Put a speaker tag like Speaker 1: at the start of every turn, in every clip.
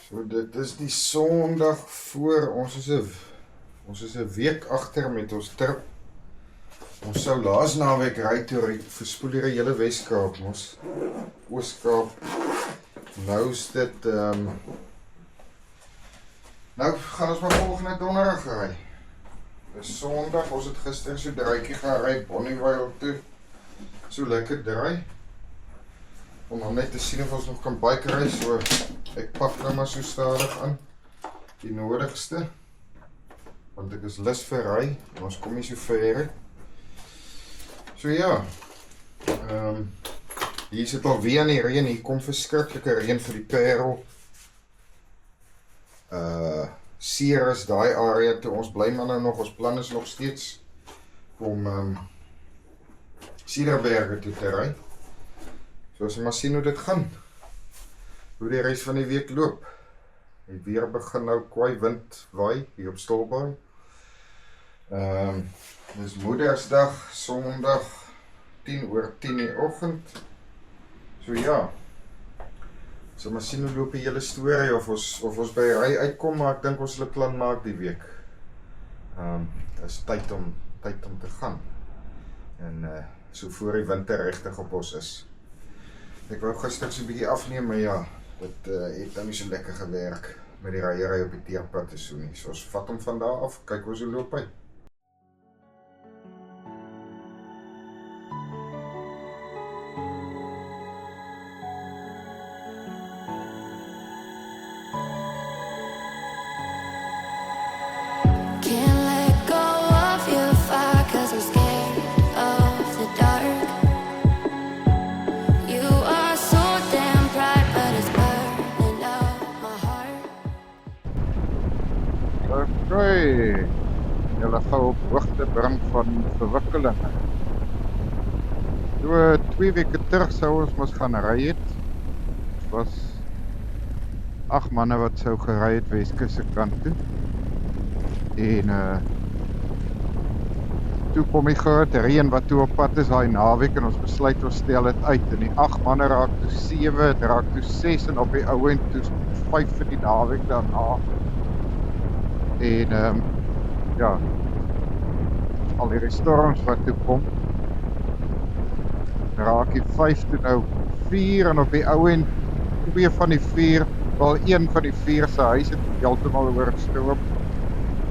Speaker 1: So dit is die Sondag voor ons is 'n week agter met ons trip. Ons sou laas naweek ry toe verspoel hier die hele Wes-Kaap, ons Oos-Kaap. Nou is dit nou gaan ons maar volgende donderdag ry. Dis Sondag, ons het gister so draaitjie gaan ry Bonnievale toe. So lekker draai. Om dan net te sien of ons nog kan bike ry, so ek pak nou maar so stadig aan. Die nodigste. Want ek is lus vir ry, en ons kom nie so ver. So ja. Hier sit alweer aan die reën, hier kom verskriklike reën vir die Parel. Ceres, daai area toe, ons bly maar nou nog, ons plan is nog steeds om Cederberge toe te ry. So as jy maar sien hoe dit gaan, hoe die res van die week loop. Die weer begin nou kwaai wind waai, hier op Stilbaai. Dis Moedersdag, Sondag, 10:10 die oggend. So ja, so maar sien hoe loop die hele storie, of ons by ry uitkom, maar ek dink ons sal 'n plan maak die week. Is tyd om te gaan. En so voor die winter regtig op ons is. Ek wou gister so 'n bietjie afneem, maar ja, dit het nou nie so lekker gewerk met die ryery op die teerpad en so nie. So ons vat hom van daar af, kyk hoe so loop hy. Okay, julle gou op hoogte bring van verwikkelinge. So 2 weke terug sou ons mos gaan ry het. Dit was 8 manne wat sou gery het Weskus se kant toe. En toe kom die groot reën wat toe op pad is daai naweek en ons besluit ons stel dit uit. En die 8 manne raak toe 7, het raak toe 6 en op die ou end toe 5 vir die naweek daarna. En ja, al die storms wat toe kom, raak die 5 toe nou 4 en op die ou end 2 van die 4, wel 1 van die 4 se huis het heeltemal oorgestroom.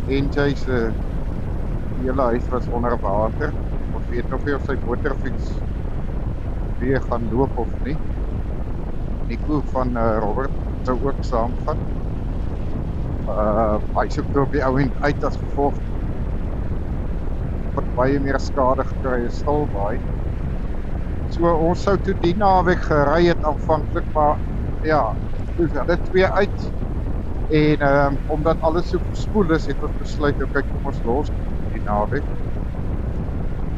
Speaker 1: En jy se hele huis was onder water. Ons weet nog nie of sy motorfiets weer gaan loop of nie. Nico van Robert sou ook saamgaan. Hy soek op die ou end uit as gevolg wat baie meer skade gekry is Stilbaai. So ons sou toe die naweek gery het aanvanklik, maar ja, toe hulle 2 uit. En omdat alles so verspoel is, het ons besluit, okay, kom ons los die naweek.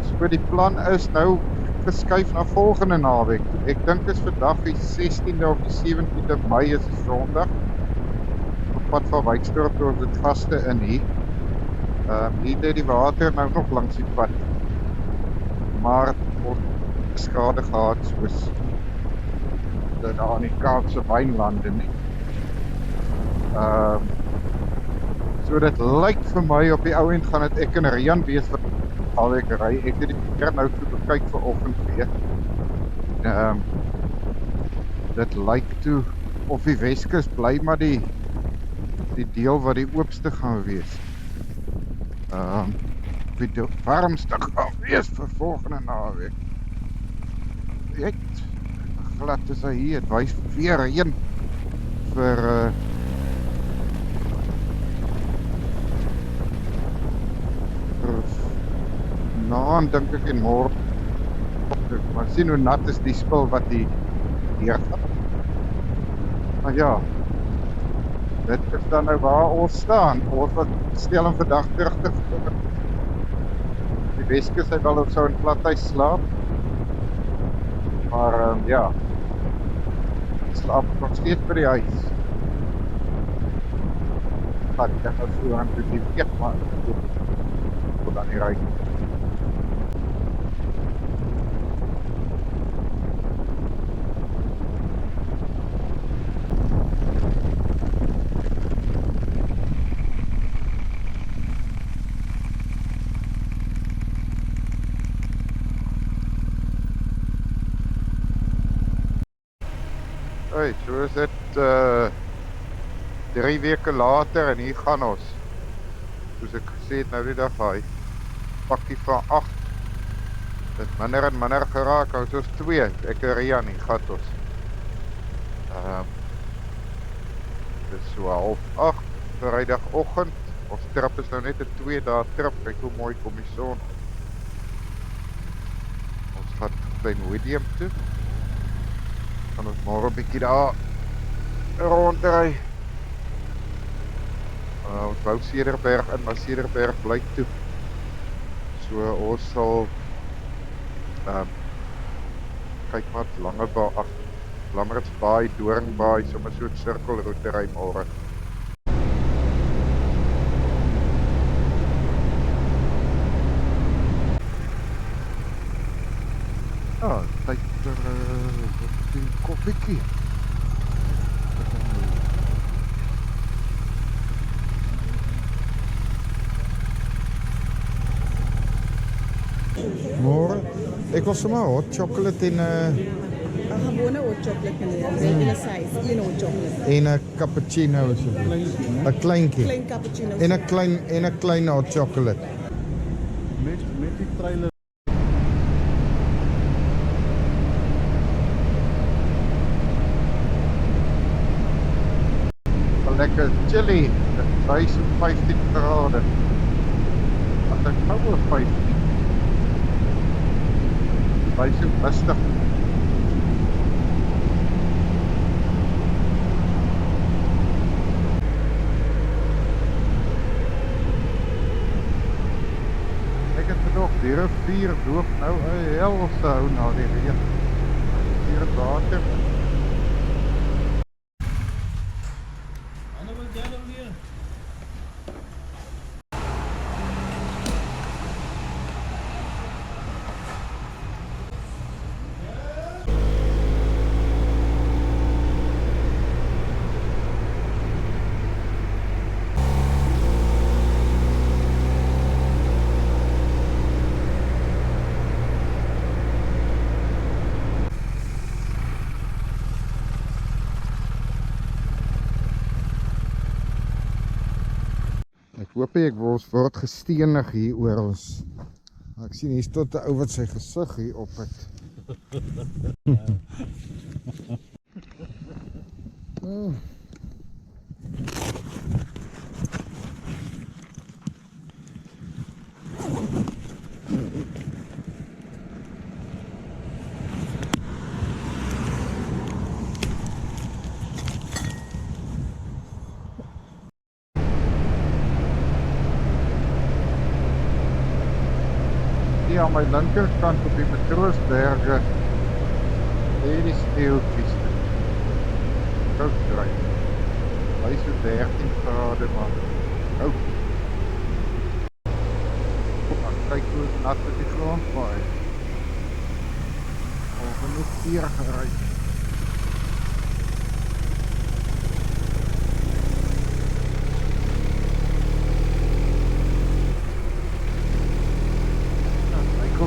Speaker 1: So die plan is nou geskuif na volgende naweek. Ek dink is vandag die 16de of die 17de Mei is die Sondag. Pad van Wyksdorp toe ons het gaste in hier. Hier het die water nou nog langs die pad. Maar ons skade gehad soos daar aan die Kaapse wynlande nie. So dit lyk vir my op die ou end gaan dit ek en Rian wees wat al ek ry. Ek het die keer nou toe gekyk vanoggend weer. Dit lyk toe of die Weskus bly maar die deel wat die oopste gaan wees. Die warmste gaan wees vir volgende naweek. Ek glad is hy hier, het wys weer heen vir naam dink ek en môre. Maar sien hoe nat is die spul wat die hier gaan. Maar ja, dit is dan nou waar ons staan. Ons wat stel hom vandag terug te kom. Die Weskus het al op so 'n plathuis slaap. Maar ja, slaap nog steeds by die huis. Ek het nou so aan die week maar tot dan die ry. So is dit 3 weke later en hier gaan ons. Soos ek gesê het nou die dag, hy pakkie van 8. Dit minder en minder geraak, ons is 2. Ek en Rian, hier gaat ons. Dit is so 7:30, vrydagoggend. Ons trip is nou net 'n 2 dae trip, kyk hoe mooi kom die son. Ons gaan Klein Willem toe. Gaan ons môre 'n bietjie daar rondry. Ons wou Cederberg in, maar Cederberg bly toe. So ons sal kyk wat Lammertsbaai, Doringbaai, sommer so 'n sirkelroete ry môre. Tyd vir 'n koffietjie. Môre, ek wil sommer hot chocolate en
Speaker 2: 'n gewone hot chocolate meneer, regular size, hot chocolate.
Speaker 1: en 'n cappuccino asseblief. 'n kleintjie.
Speaker 2: Klein cappuccino.
Speaker 1: En 'n klein hot chocolate.
Speaker 3: Met die trailer.
Speaker 1: Lekker chili, hy so 15 grade. Wat ek hou oor 15. Hy so mistig. Ek het nog die rivier loop nou 'n helse hou na die reën. Hier water. Ek hoop ek word gesteenig hier oor ons. Ek sien hier's tot 'n ou wat sy gesig hier op het. Hier aan my linkerkant op die Matroosberge, hier is sneeuwtjies. Koud dry. Hy is so 13 grade, maar koud. Kyk hoe nat is die grond vaai. Al genoeg bier gery.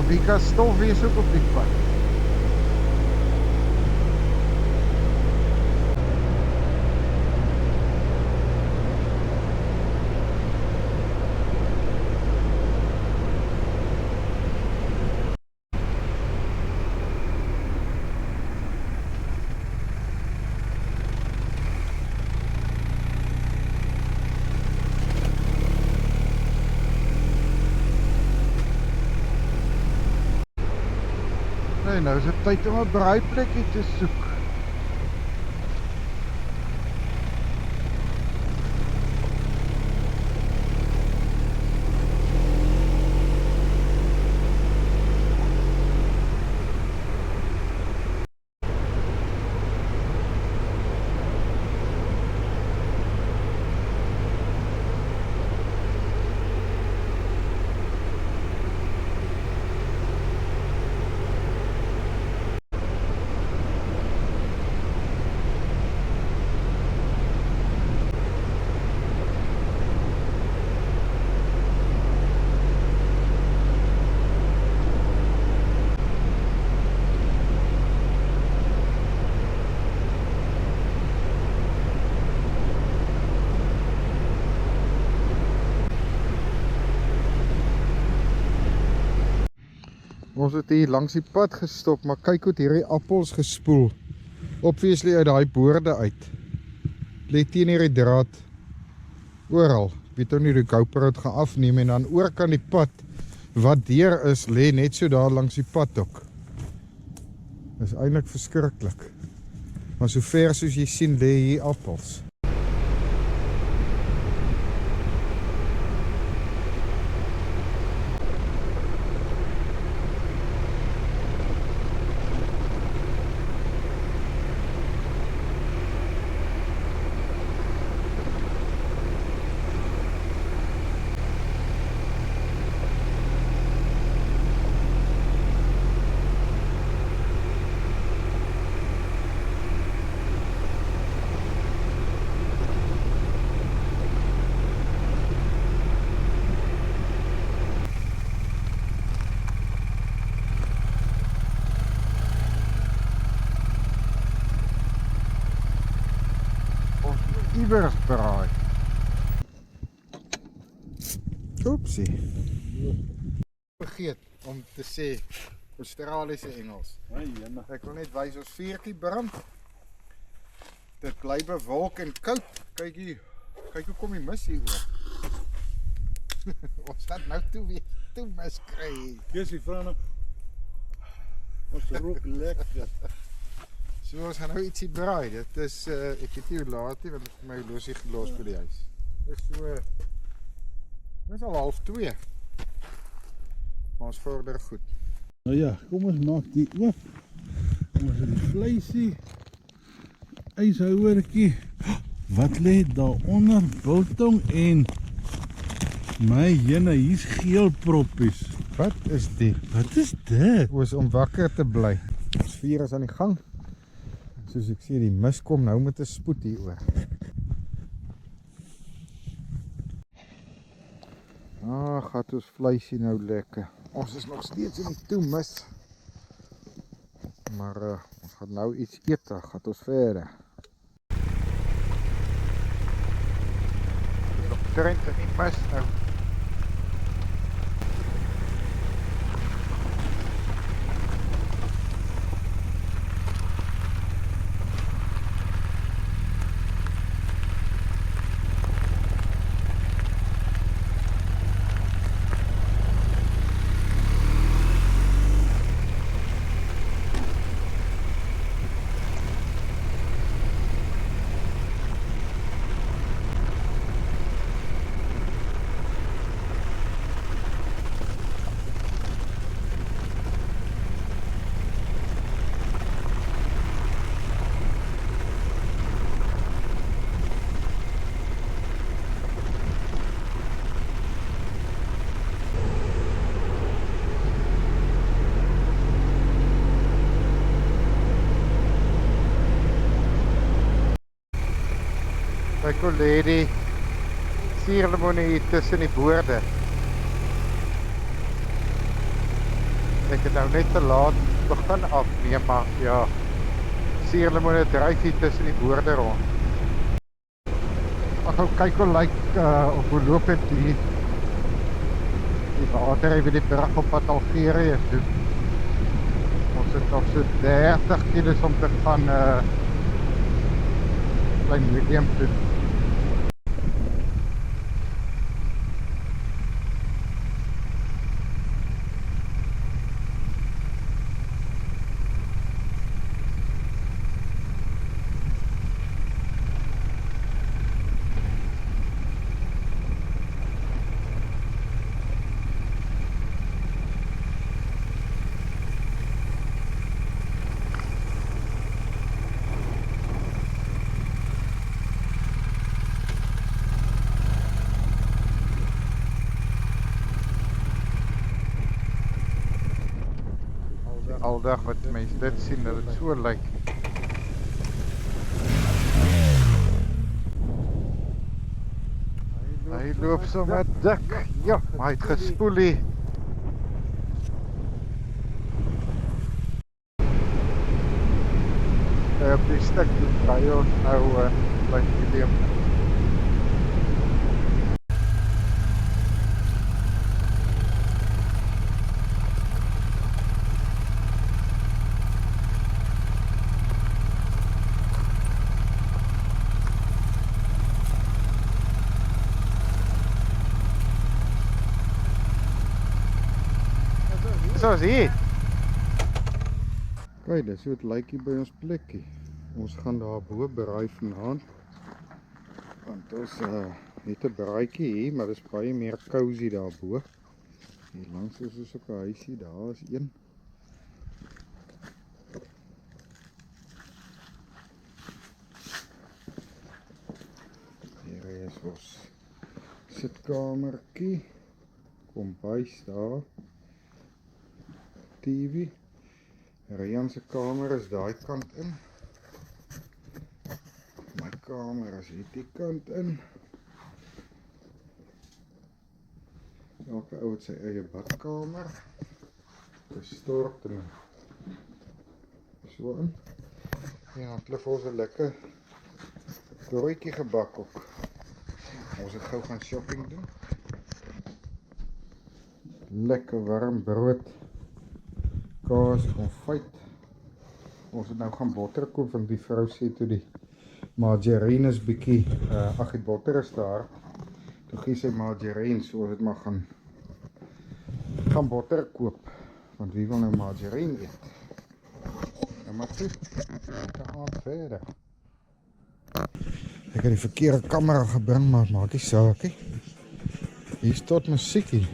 Speaker 1: Vika stof wees ook op die pad. Nee, nou is het tyd om 'n braaiplekkie te soek. Ons het hier langs die pad gestop, maar kyk hoe hierdie appels gespoel. Obviously uit daai boorde uit. Lê teen hierdie draad oral. Ek weet nou nie, die GoPro het gaan afneem en dan oorkant die pad wat deur is, lê net so daar langs die pad ook. Dis eintlik verskriklik. Maar so ver soos jy sien, lê hier appels. Iewers braai. Oepsie. Vergeet om te sê Australiese Engels. Ek wil net wys ons vuurtjie brand. Dit bly bewolk en koud. Kyk hier. Kyk hoe kom die mis hier oor. Ons gaan nou toe mis kry.
Speaker 3: Keesie vra nou. Ons rook lekker.
Speaker 1: So ons gaan nou ietsie braai. Dit is ek weet nie hoe laat nie, want ek het my horlosie gelos by die huis. Dis so dis al 1:30. Maar ons vorder goed.
Speaker 3: Nou ja, kom ons maak die oop. Kom ons het die vleisie. Yshouertjie. Wat lê daaronder? Biltong en my jene, hier's geel proppies.
Speaker 1: Wat is dit?
Speaker 3: Wat is dit?
Speaker 1: Ons om wakker te bly. Ons vuur is aan die gang. Soos ek sê, die mis kom nou met 'n spoed hier oor. Gaat ons vleisie nou lekker. Ons is nog steeds in die toemis. Maar ons gaan nou iets eet, dan gaan ons verder. Nog drent in die mis nou. Kyk hoe lê die suurlemoene hier tussen die boorde. Ek het nou net te laat begin afneem, maar ja, suurlemoene dryf hier tussen die boorde rond. Ag, kyk hoe lyk of hoe loop het die water hier by die brug op wat Algerië toe. Ons het nog so 30 kilos om te gaan klein medium toe. Aldag wat mense dit sien, dat het so lyk. Hy loop so met dik. Ja, maar hy het gespoel hier. Op die stuk draai ons nou like medium. Wat is hier? Kijk, dis hoe het lyk hier by ons plekkie. Ons gaan daar bo braai vanaand. Want ons het 'n braaitjie hier, maar dis baie meer cozy daar bo. Hier langs is so 'n huisie, daar is een. Hier is ons sitkamertjie. Kombuis daar. TV. Rian se kamer is daai kant in. My kamer is hierdie kant in. Elke ou het sy eie badkamer. Gestort en so in. Ja, het hulle vir ons 'n lekker broodjie gebak ook. Ons het gou gaan shopping doen. Lekker warm brood. Kaas, konfyt. Ons het nou gaan botter koop want die vrou sê toe die margarine is bietjie, die botter is daar. Toe gee sy margarine, so ons het maar gaan botter koop. Want wie wil nou margarine eet? Nou maar toe, gaan verder. Ek het die verkeerde kamera gebring, maar maak nie saak nie. Hier is tot musiekie.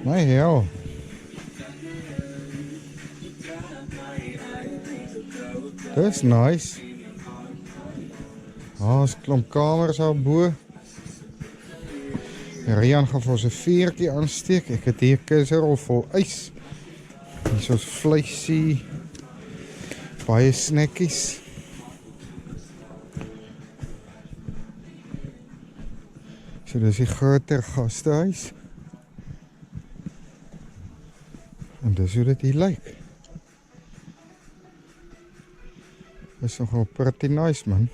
Speaker 1: My hel. Dis nice. Is klomp kamers al bo. Rian gaan vir ons 'n vuurtjie aansteek. Ek het hier 'n kisserol vol ys. Hier is ons vleisie. Baie snackies. So dis die groter gastehuis. En dis hoe dit hier lyk. Is nogal pretty nice, man.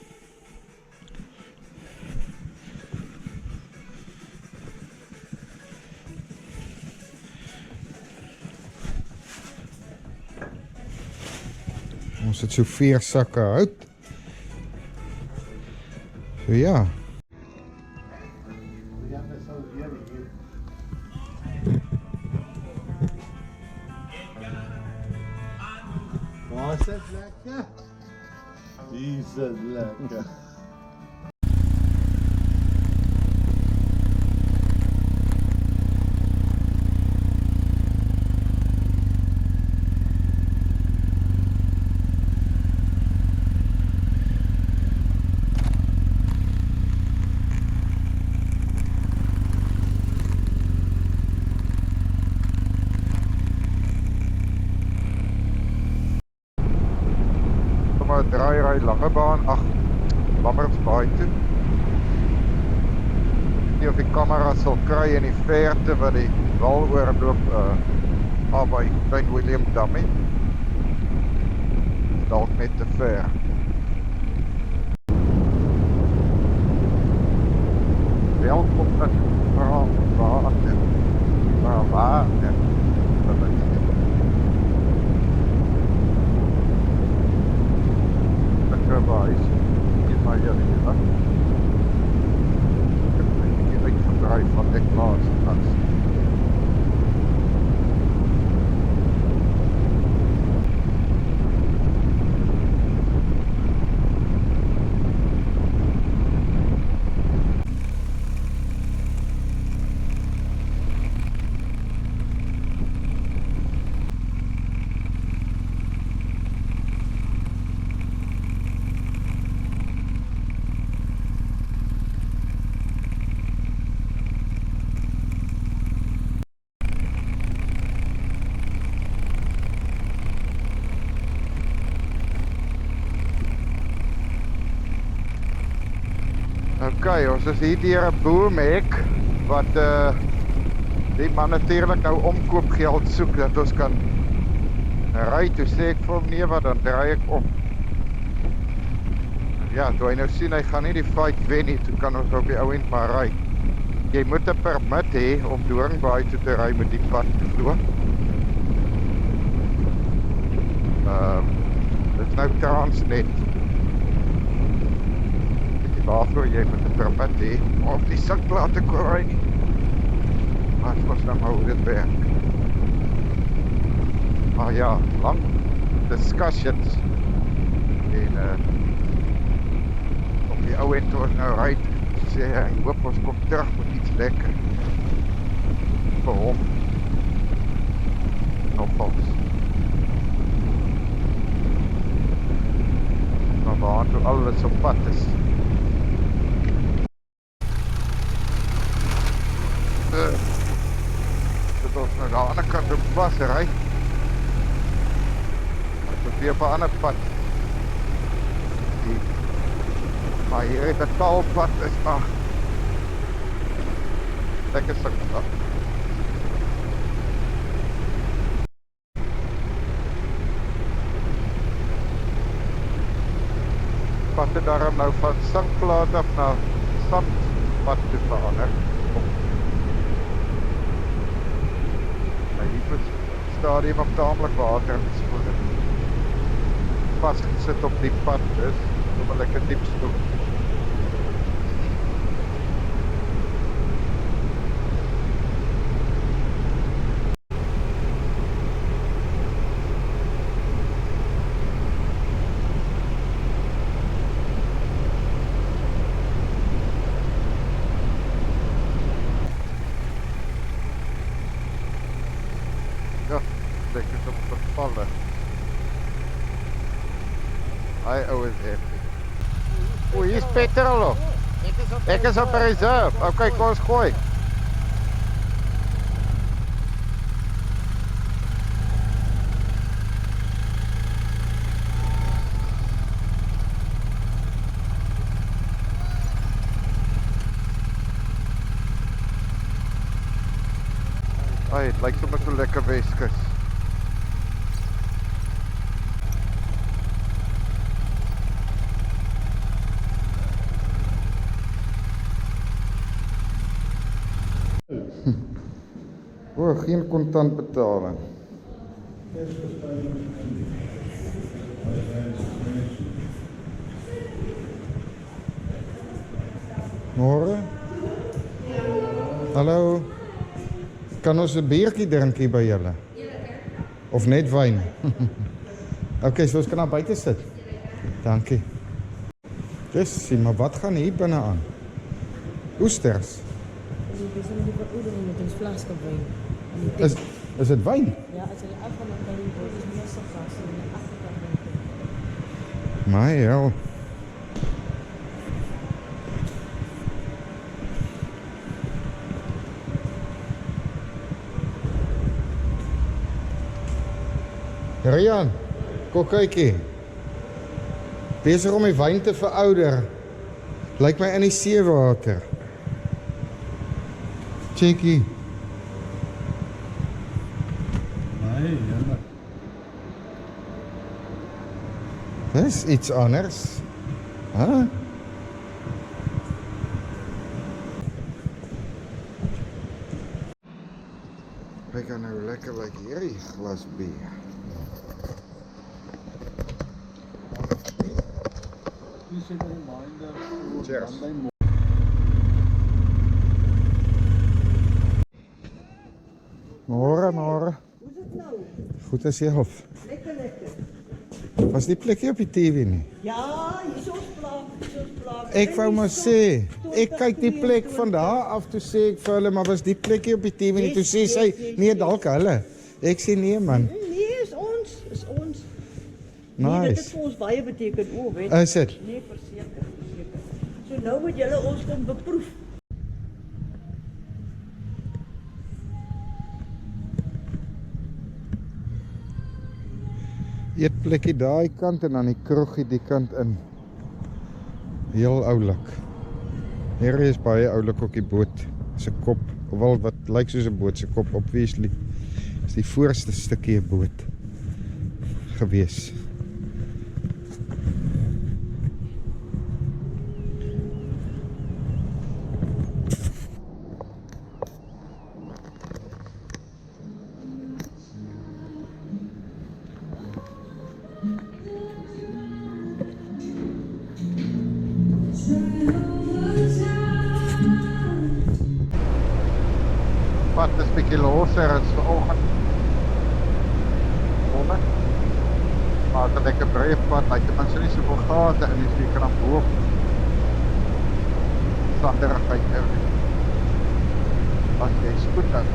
Speaker 1: Ons het so 4 sakke hout. So ja.
Speaker 3: Waar is dit lekker? Hier is dit lekker.
Speaker 1: Draai lange baan, Lammertsbaai toe. Nie of die kamera sal kry in die verte wat die wal oorloop by Klein Willem Dammie. Dalk net te ver. Welkom in Brabantwater. Brabantwater. Gewaais in my area. Ek het 'n bietjie uitgedraai van ek laas as. Okay, ons is hier deur 'n boomhek wat die man natuurlik nou omkoopgeld soek dat ons kan ry. Toe sê ek vir hom nee, wat dan draai ek om. Ja, toe hy nou sien hy gaan nie die fight wen nie, toe kan ons op die ou end maar ry. Jy moet 'n permit hê om Doringbaai toe te ry met die pad glo. Dit is nou Transnet. Waarvoor jy met 'n permit hê om die sak laat te kry. Maar ons nou hoe dit werk. Maar ja, lang discussions. En op die ou end toe ons nou ry, sê hy hoop ons kom terug met iets lekker vir hom. Nogals. Maar waar toe alles op pad is. Dit ons nou aan die ander kant op was ry. Ons moet weer op 'n ander pad. Maar hier het 'n taalpad is maar lekker sukkel. Pad het daarom nou van Sandplaat af na Sandpad te verander. Hier is stadium op tamelik water vastgesit op die pad is, om 'n lekker diep stoel. Ja, dit is op vervallen. Hy ou is heftig. O, hier is petrol op. Ek is op reserve. Okay, kom ons gooi. Ai, het lyk sommer so lekker Weskus. O, geen kontant betaling. Môre? Hallo? Kan ons 'n biertjie drink hier by julle? Of net wyn? Okay, so ons kan daar buite sit. Dankie. Dis, maar wat gaan hier binne aan? Oesters.
Speaker 2: Dis om die veroudering met ons flaske wyn.
Speaker 1: Is dit wyn?
Speaker 2: Ja, as jy afgaan met die word, is nie so gas in die agterkant.
Speaker 1: My hel. Rian, kom kykie. Besig om die wyn te verouder. Lyk my in die seewater. Checkie.
Speaker 3: Nee, jammer.
Speaker 1: Dis iets anders. Huh? Kyk nou lekker lyk hierdie glas bier. Cheers. Môre.
Speaker 2: Hoe is dit nou?
Speaker 1: Goed as self.
Speaker 2: Lekker.
Speaker 1: Was die plekkie op die TV nie?
Speaker 2: Ja, hier is ons plan.
Speaker 1: Ek wou maar sê, ek kyk die plek van daar af toe sê ek vir hulle, maar was die plekkie op die TV nie? Toe sê sy, nee, dalk hulle. Ek sê nee man.
Speaker 2: Nee, is ons.
Speaker 1: Nice.
Speaker 2: Nee, dit het vir ons baie beteken, weet.
Speaker 1: Is dit?
Speaker 2: Nee, verseker. So nou moet julle ons kom beproef.
Speaker 1: Eetplekkie daai kant en dan die kroggie die kant in. Heel oulik. Hier is baie oulik ook die boot se kop, ofwel wat lyk soos 'n boot se kop, obviously. Is die voorste stukkie 'n boot gewees. Pad is bietjie losser as vanoggend. onder. Maar 'n lekker breë pad, hy het ten minste nie soveel gate in die so jy kan aan bo sanderigheid hê. As jy spoed het.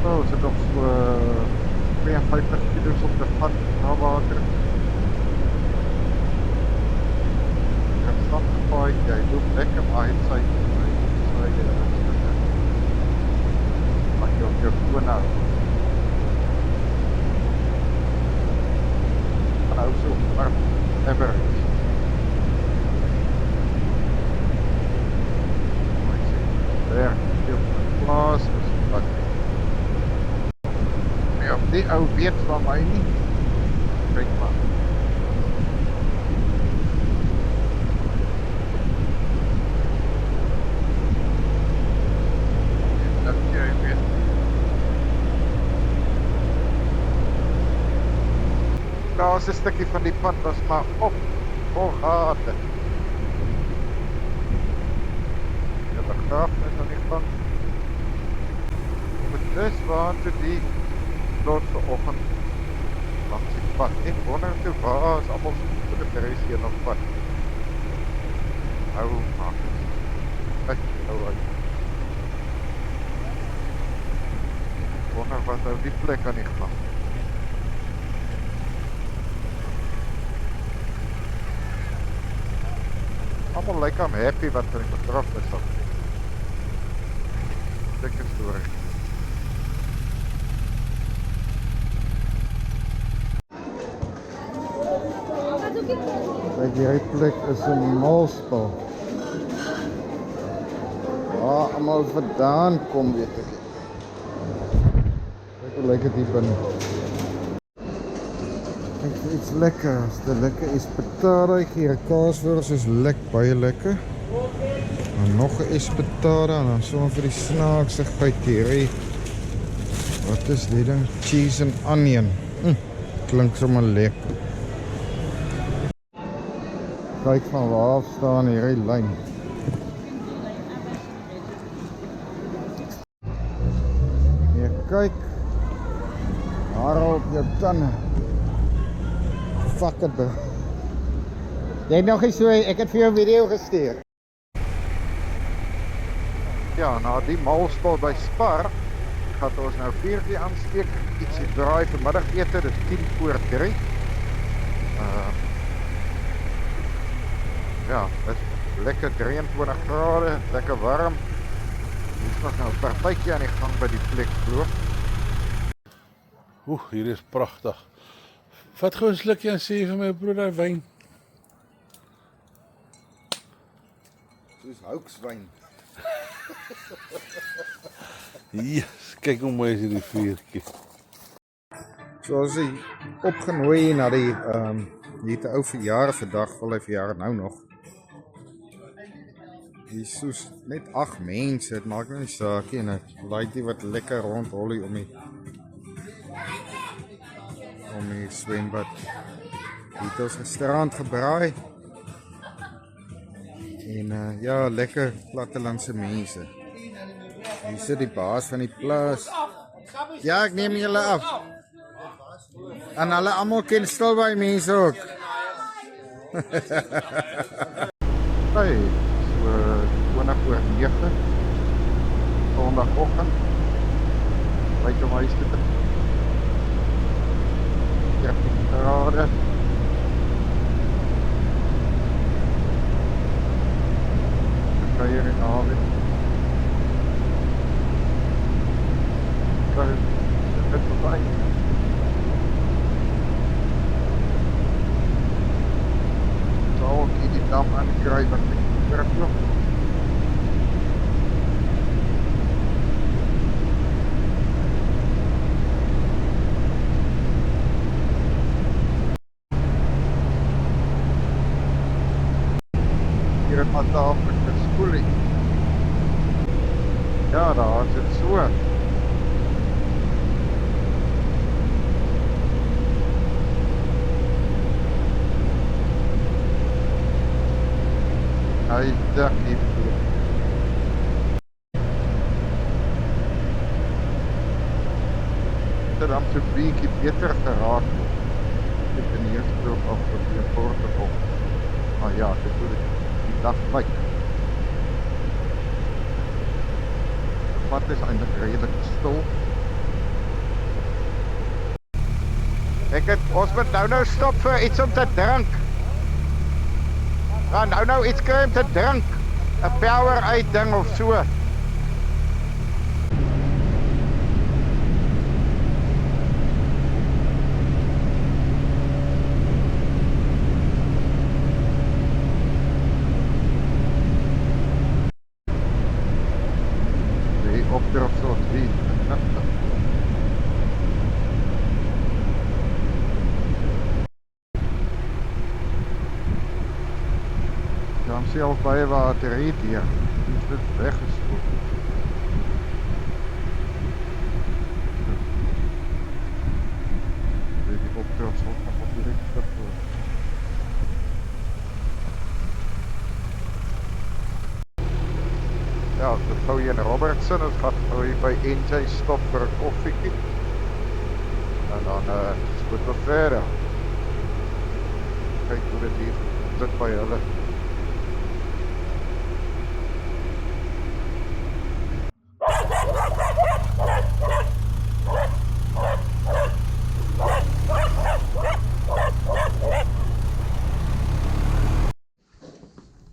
Speaker 1: Is dit nog so 52 kilo's op de pad na water. Ek het stap gepaai, jy loop lekker maar hy sy maak jy op jou foon hou. Van hou so warm, average. Maar ek sê, daar, hier op die plaas, is wat die ou weet van my nie. Kyk maar. Dat jy weet. Daar is 'n stukkie van die pad was maar op gate. Ja, die begrafenis aan die gang. Met dis water die tot vanoggend langs die pad. Ek wonder toe waar is allemaal so dat er is hier nog pad. Hou maak het. Hou uit. Ek wonder wat nou die plek aan die gang. Allemaal lyk am happy wat er in betraf is. Dikke story. Kijk, die plek is een malspel. Waar allemaal vandaan kom, weet ek. Kijk hoe lyk het hier binnen. Kijk, iets lekkers. De lekker is petada. Hier kaaswurst is baie lekker. En nog een is petada. En dan sommer vir die snaaksigheid hier. Wat is dit dan? Cheese and onion. Klink sommer lekker. Kijk van waar af staan hierdie lyn. Hier kyk. Hare op jou tande. Fuck it bro. Jy het nog nie so, ek het vir jou video gestuur. Ja, na die malspel by Spar gaat ons nou 4 aansteek. Ietsie draai vir middagete, dit is 2:10. Ja, het is lekker 23 grade, lekker warm. Hier is nog nou 'n partytjie aan die gang by die plek glo.
Speaker 3: Hier is pragtig. Vat gou 'n slukkie en sê vir my broer wyn.
Speaker 1: Soos houkswyn.
Speaker 3: Yes, kyk hoe mooi is hierdie vuurtjie.
Speaker 1: So as hy opgenooi na die hier te ou verjaardag, wil hy verjaar nou nog. Hier is soos net 8 mense, het maak nou nie saak nie, en ek like die wat lekker rondhol hier om die swembad. Hier het ons gisterand gebraai. En ja, lekker plattelandse mense. Hier sit die baas van die plaas. Ja, ek neem julle af. En hulle almal ken Stilbaai mense ook. Hey, so 20:09 Sondagoggend. Ryk om huis toe. 13 grade. Ek hier in Hawe. Dit is verby. Sal ek die dam aankry wat ek verkoop. Hier het maar Afrika skoolie. Ja, daar is dit so. ek nie weet. Dit dan so 'n bietjie beter geraak. Ek het in die eerste droog afgelopen vorige op. Maar ja, dit moet ek die dag kyk. Wat is eintlik redelik stil. Ons moet nou stop vir iets om te drink. Gaan nou iets kry om te drink. 'n Powerade ding of so. Die opdracht soort wie. Dan zelf bij wat er reed hier. Die is net weggespoeld. Die opdracht zal nog op direct voor. Ja, de gauw je naar Robertson, het gaat gauw je bij NJ stop voor een koffie. En dan spoed we verder. Kijk hoe dit hier zit bij hulle.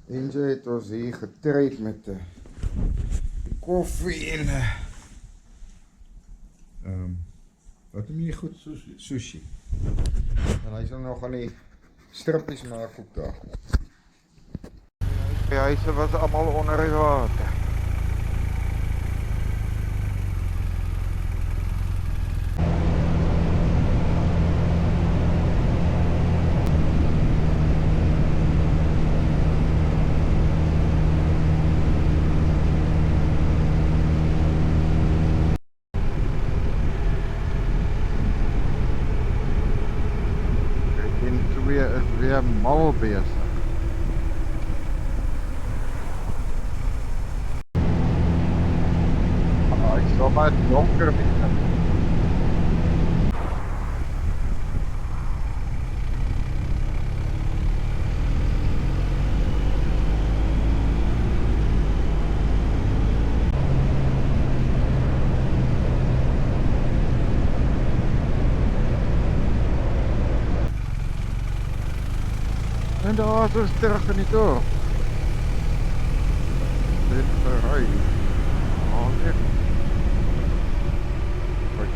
Speaker 1: NJ het ons hier getraind met de koffie en wat noem jy goed? Sushi. En hy sal nog aan die strippies maak op daar. Die huise was allemaal onder die water. Is weer mal bezig. Ik zal maar het donker beginnen. En daar is ons terug in die dorp. Dit verrui. Dit. Kijk.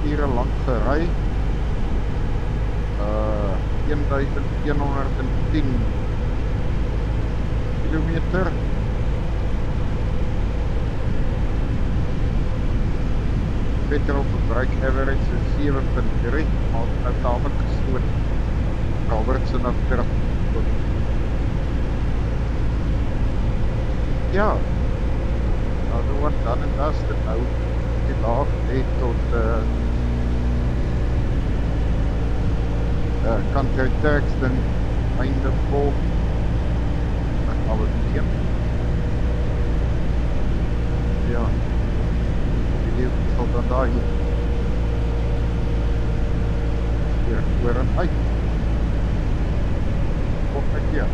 Speaker 1: Uren lang gerei. 1110 kilometer. Petrol verbruik average is 7.3, maar het is tamelijk gestoot. Robertson af terug. Ja, nou wat dan en dat is het nou. Die laag heet tot country tax dan einde vol. Dat gaan we zien. Ja. Die zal dan daar hier. Hier, weer een uit. Kom een keer.